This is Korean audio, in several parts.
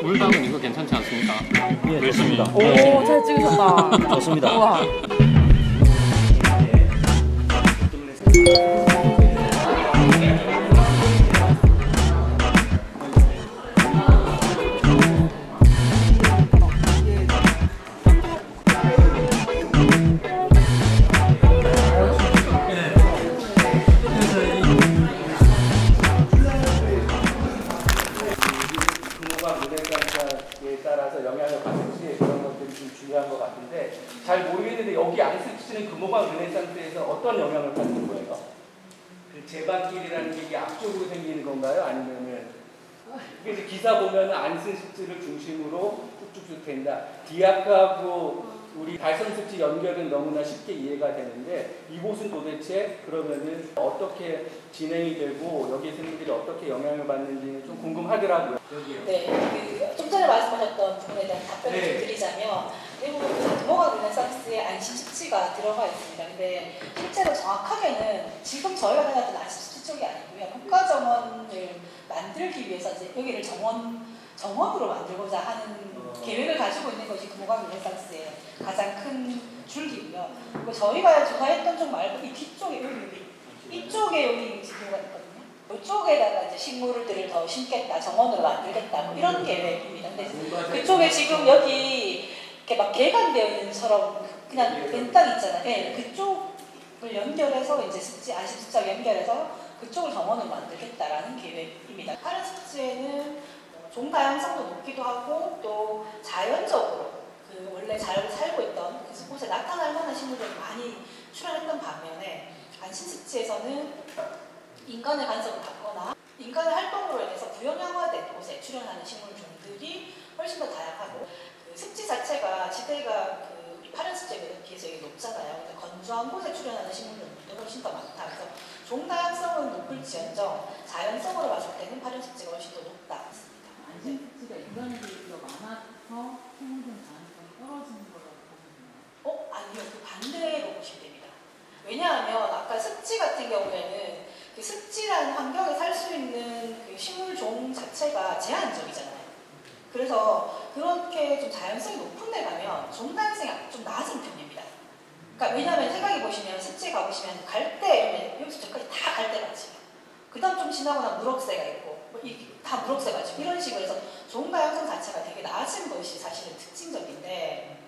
물담은 이거 괜찮지 않습니까? 예, 좋습니다. 오, 잘 찍으셨다. 좋습니다. 우와. 에 따라서 영향을 받을지 그런 것들이 좀 중요한 것 같은데 잘 모르겠는데 여기 앙스치는 금호강 르네상스에서 어떤 영향을 받는 거예요? 그 제방길이라는 게 이게 앞쪽으로 생기는 건가요? 아니면은 이게 기사 보면은 안승습지를 중심으로 쭉쭉쭉 된다. 디아크하고 우리 달성습지 연결은 너무나 쉽게 이해가 되는데 이곳은 도대체 그러면은 어떻게 진행이 되고 여기 생물들이 어떻게 영향을 받는지 좀 궁금하더라고요. 네, 좀 전에 말씀하셨던 부분에 대한 답변을 좀 드리자면 대부분 금호강 르네상스에 안심습지가 들어가 있습니다. 근데 실제로 정확하게는 지금 저희가 생각했던 안심습지 쪽이 아니고요. 국가정원을 만들기 위해서 이제 여기를 정원으로 만들고자 하는 계획을 가지고 있는 것이 금호강 르네상스의 가장 큰 줄기고요. 그리고 저희가 조사했던 쪽 말고 이 뒤쪽에 여기 이쪽에 여기 지도가 있거든요. 이쪽에다가 이제 식물들을 더 심겠다, 정원으로 만들겠다 뭐 이런 계획입니다. 근데 그쪽에 지금 여기 이렇게 막 개간되어 있는 처럼 그냥 된 땅 있잖아요. 네, 그쪽을 연결해서 이제 습지 안심습지와 연결해서 그쪽을 정원으로 만들겠다라는 계획입니다. 다른 습지에는 종다양성도 높기도 하고 또 자연적으로 그 원래 잘 살고 있던 그곳에 나타날 만한 식물들이 많이 출현했던 반면에 안심습지에서는 인간의 간섭을 받거나 인간의 활동으로 인해서 부연양화된 곳에 출현하는 식물종들이 훨씬 더 다양하고 그 습지 자체가 지대가 그 파란 습지에 비해서 높잖아요. 근데 건조한 곳에 출현하는 식물종들도 훨씬 더 많다. 그래서 종다양성은 높을지언정 자연성으로 봤을 때는 파란 습지가 훨씬 더 높다. 안심습지가 인간에 비해서 많아서 생존 가능성이 떨어지는 거라고 보시나요? 아니요. 그 반대로 보시면 됩니다. 왜냐하면 아까 습지 같은 경우에는 그 습지라는 환경에 살 수 있는 그 식물종 자체가 제한적이잖아요. 그래서 그렇게 좀 자연성이 높은 데 가면 종다양성이 좀 낮은 편입니다. 그러니까 왜냐하면 생각해 보시면 습지에 가보시면 갈대 이러면 여기서 저까지 다 갈대같이 그 다음 좀 지나거나 무럭새가 있고 다 무럭새가 있고 이런 식으로 해서 종다양성 자체가 되게 낮은 것이 사실은 특징적인데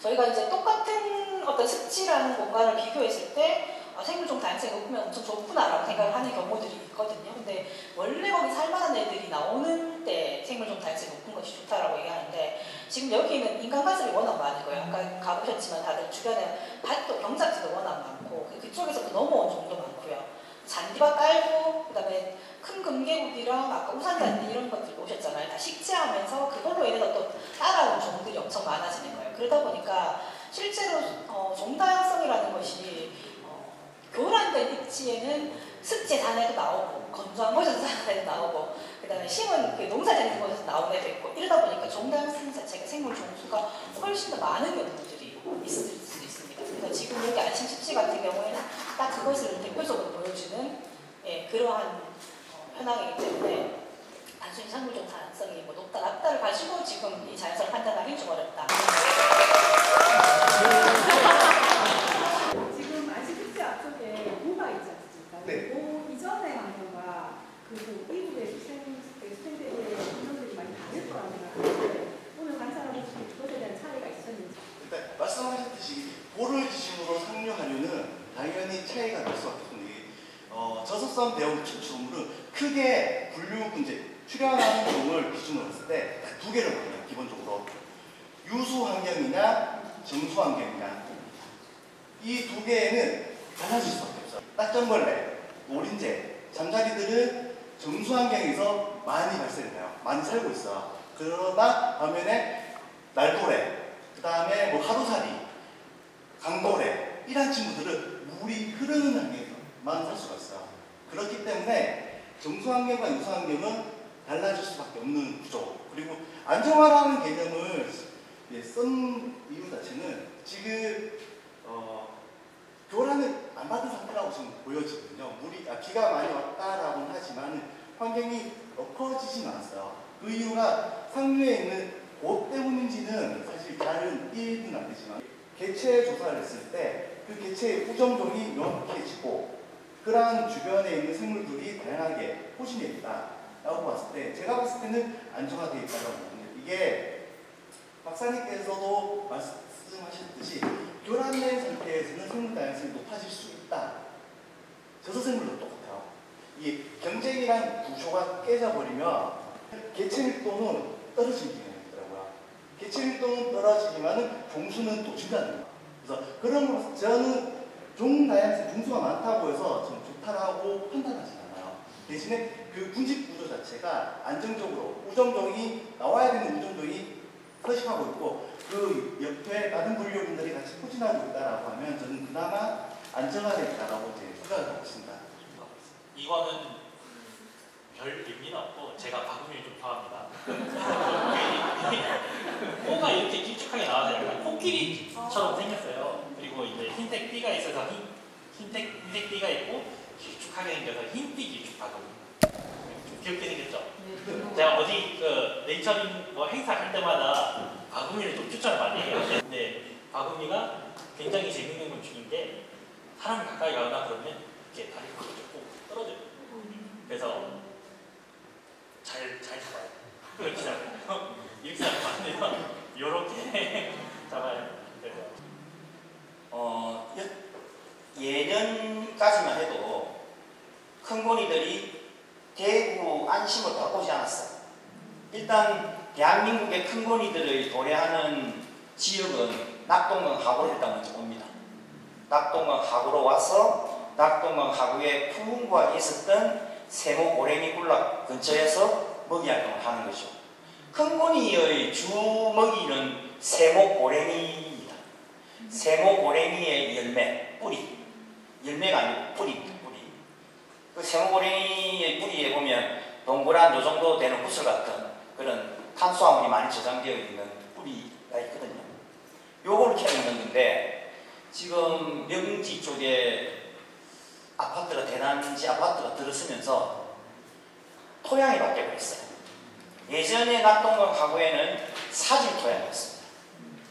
저희가 이제 똑같은 어떤 습지라는 공간을 비교했을 때 생물종 다양성이 높으면 엄청 좋구나라고 생각을 하는 경우들이 있거든요. 근데 원래 거기 살만한 애들이 나오는 때 생물종 다양성이 높은 것이 좋다라고 얘기하는데 지금 여기는 인간 간섭이 워낙 많은 거예요. 아까 가보셨지만 다들 주변에 밭도 경작지도 워낙 많고 그쪽에서 또 넘어온 종도 많고요. 잔디밭 깔고 그다음에 큰 금계국이랑 아까 우산잔디 이런 것들 오셨잖아요. 다 식재하면서 그걸로 인해서 또 따라온 종들이 엄청 많아지는 거예요. 그러다 보니까 실제로 종다양성이라는 것이 교란된 입지에는 습지 산에도 나오고 건조한 곳에서 산에도 나오고 그다음에 심은 그 농사 짓는 곳에서 나오는 애도 있고 이러다 보니까 종다양성 자체가 생물 종수가 훨씬 더 많은 경우들이 있을 수 있습니다. 그래서 지금 여기 안심습지 같은 경우에는 딱 그것을 대표적으로 보여주는 그러한 현황이기 때문에 단순히 생물종 다양성이 뭐 높다 낮다를 가지고 지금 이 자연성을 판단하기는 좀 어렵다. 지금 안심습지 앞쪽에 모가 있지 않습니까? 네. 모 이전의 환경과 그리고 이후의 스탠드의 환경들이 많이 다를 거라고 생각하는데 오늘 관찰하시는 그것에 대한 차이가 있었는지. 일단 말씀하셨듯이 고를 기준으로 상류하류는 당연히 차이가 날 수밖에 없습니다. 저속성 대형 척추동물은 크게 이제 출현하는 종을 기준으로 했을 때 두 개를 봐요. 기본적으로 유수 환경이나 정수 환경이나 이 두 개에는 달라질 수밖에 없어요. 딱정벌레, 오린재, 잠자리들은 정수 환경에서 많이 발생해요. 많이 살고 있어. 그러다 반면에 날고래, 그 다음에 뭐 하루살이, 강고래 이런 친구들은 물이 흐르는 환경에서만 살 수가 있어요. 그렇기 때문에 정수 환경과 유수 환경은 달라질 수밖에 없는 구조. 그리고 안정화라는 개념을 쓴 이유 자체는 지금 교란을 안 받은 상태라고 지금 보여지거든요. 비가 많이 왔다라고는 하지만 환경이 엎어지진 않았어요. 그 이유가 상류에 있는 곳 때문인지는 사실 잘은 이해는 안 되지만 개체 조사를 했을 때 그 개체의 우정종이 명확해지고 그러한 주변에 있는 생물들이 다양하게 포진해 있다라고 봤을 때 제가 봤을 때는 안정화되어 있다고 봅니다. 이게 박사님께서도 말씀하셨듯이 교란된 상태에서는 생물 다양성이 높아질 수 있다. 저서생물도 똑같아요. 이 경쟁이란 구조가 깨져버리면 개체 밀도는 떨어지는 경향이 있더라고요. 개체 밀도는 떨어지지만은 종수는 또 증가하는 거예요. 그래서 그런 거 저는 종 다양성 종수가 많다고 해서 저는 좋다라고 판단하지 않아요. 대신에 그 군집 구조 자체가 안정적으로 우정종이 나와야 되는 우정종이 서식하고 있고 그 옆에 다른 분류군들이 같이 포진하고 있다라고 하면 저는 그나마 안정화됐다라고 생각하고 있습니다. 이거는 별 의미는 없고 제가 박음을 좀 좋아합니다. 코가 이렇게 길쭉하게 나와서 약간 코끼리처럼 생겼어요. 그리고 이제 흰색 띠가 있어서 흰색 띠가 있고 길쭉하게 생겨서 흰띠 길쭉하고 좀 귀엽게 생겼죠. 제가 어디 그 네이처링 뭐 행사 할 때마다 바구미를 좀 추천을 많이 해요. 근데 바구미가 굉장히 재밌는 곤충인 게 사람이 가까이 가거나 그러면 이렇게 다리가 쭉 떨어져요. 그래서 잘 잡아요. 그렇게 잡아요. 이렇게 잡으면 안 돼요. 요렇게 잡아요. 그래서 예년까지만 해도 큰 고니들이 대구 안심을 다 오지 않았어요. 일단 대한민국의 큰 고니들을 도래하는 지역은 낙동강 하구로 일단 먼저 옵니다. 낙동강 하구로 와서 낙동강 하구에 푸른과에 있었던 세모 고래미 군락 근처에서 먹이 활동을 하는 것이죠. 큰 고니의 주 먹이는 세모 고래미입니다. 세모 고래미의 열매, 뿌리. 열매가 아니고 뿌리입니다. 뿌리. 그 세모 고래미의 뿌리에 보면 동그란 요 정도 되는 구슬 같은 그런 탄수화물이 많이 저장되어 있는 뿌리가 있거든요. 요걸 캐 먹는 건데 지금 명지 쪽에 아파트가 대난지 아파트가 들어서면서 토양이 바뀌어버렸어요. 예전에 낙동강 하구에는 사진 토양이었습니다.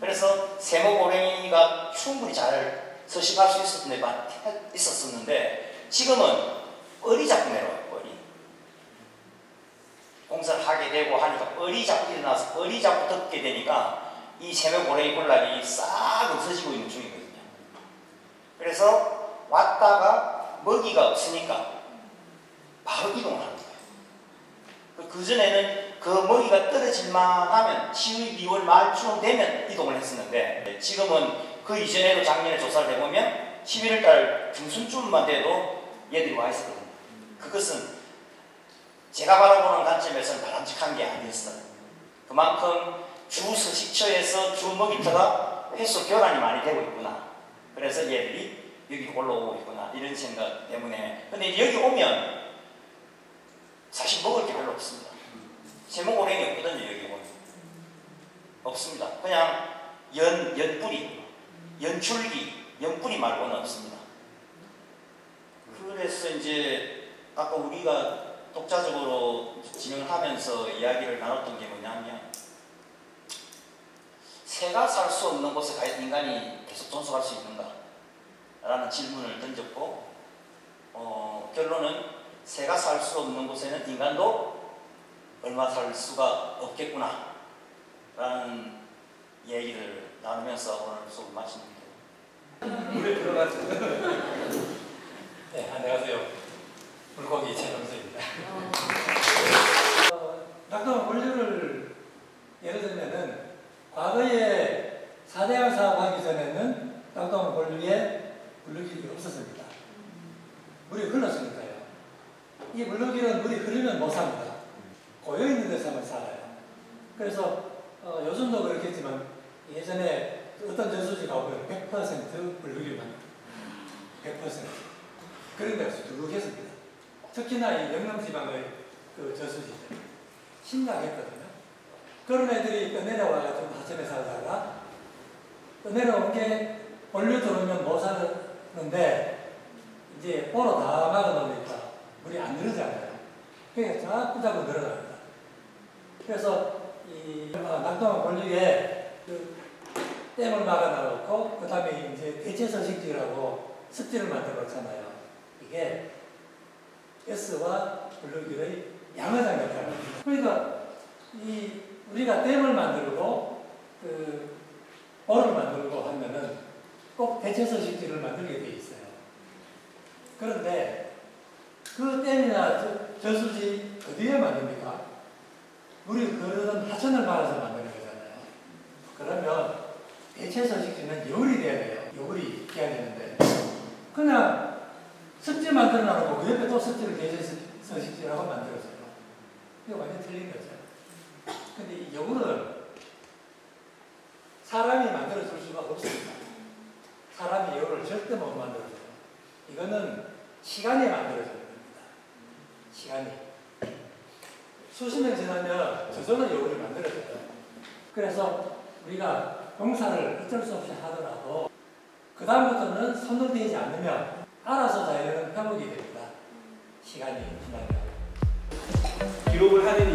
그래서 세모고랭이가 충분히 잘 서식할 수 있었는데 지금은 어리 자꾸 내려와요. 어리. 공사를 하게 되고 하니까 어리 자꾸 일어나서 어리 자꾸 덮게 되니까 이 세모고랭이 군락이 싹 없어지고 있는 중이거든요. 그래서 왔다가 먹이가 없으니까 바로 이동을 하는 거예요. 그전에는 그 먹이가 떨어질만 하면 10월, 2월 말쯤 되면 이동을 했었는데 지금은 그 이전에도 작년에 조사를 해보면 11월달 중순쯤만 돼도 얘들이 와 있었거든요. 그것은 제가 바라보는 관점에서는 바람직한 게 아니었어요. 그만큼 주 서식처에서 주 먹이터가 횟수 교란이 많이 되고 있구나. 그래서 얘들이 여기 올라오고 있구나 이런 생각 때문에. 근데 여기 오면 사실 먹을 게 별로 없습니다. 세모고랭이 없거든요. 여기 오면 없습니다. 그냥 연뿌리, 연줄기, 연뿌리 말고는 없습니다. 그래서 이제 아까 우리가 독자적으로 진행을 하면서 이야기를 나눴던 게 뭐냐면 새가 살 수 없는 곳에 과연 인간이 계속 존속할 수 있는가? 라는 질문을 던졌고 결론은 새가 살 수 없는 곳에는 인간도 얼마 살 수가 없겠구나 라는 얘기를 나누면서 오늘 수업 마칩니다. 물에 들어가서 네, 안녕하세요. 물고기 최명수입니다. 낙동강 본류를 예를 들면은 과거에 4대강 사업하기 전에는 낙동강 본류에 물류길이 없었습니다. 물이 흘렀으니까요. 이 물류길은 물이 흐르면 못 삽니다. 고여있는 데서만 살아요. 그래서 요즘도 그렇겠지만 예전에 어떤 저수지 가보면 100% 물류길만 100% 그런 데가 두둑했습니다. 특히나 이 영남지방의 그 저수지들 심각했거든요. 그런 애들이 내려와가지고 하천에 살다가 내려온 게 본류 들어오면 못 사는데 이제 보로 다 막아놓으니까 물이 안 늘어잖아요. 그러니까 자꾸 늘어납니다. 그래서 이 낙동강 본류에 그 댐을 막아놔놓고 그 다음에 이제 대체 서식지라고 습지를 만들어 놓잖아요. 이게 S와 블루길의 양화장 역할을 합니다. 그러니까 이 우리가 댐을 만들고 그 벌을 만들고 하면은 꼭 대체 서식지를 만들게 돼 있어요. 그런데 그 댐이나 저수지 어디에 만듭니까? 물이 흐르는 하천을 말아서 만드는 거잖아요. 그러면 대체 서식지는 여울이 돼야 돼요. 여울이 있게 해야 되는데 그냥 습지 만들어 놔놓고 그 옆에 또 습지를 대체 서식지라고 만들어줘요. 이거 완전 틀린 거죠. 근데 이 여울은 사람이 만들어줄 수가 없습니다. 사람이 여울을 절대 못 만들어줘요. 이거는 시간이 만들어주는 겁니다. 시간이. 수십 년 지나면 저절로 여울을 만들어줘요. 그래서 우리가 공사를 어쩔 수 없이 하더라도 그 다음부터는 손을 대지 않으면 알아서 자연은 회복이 됩니다. 시간이 지나면. 기록을 하는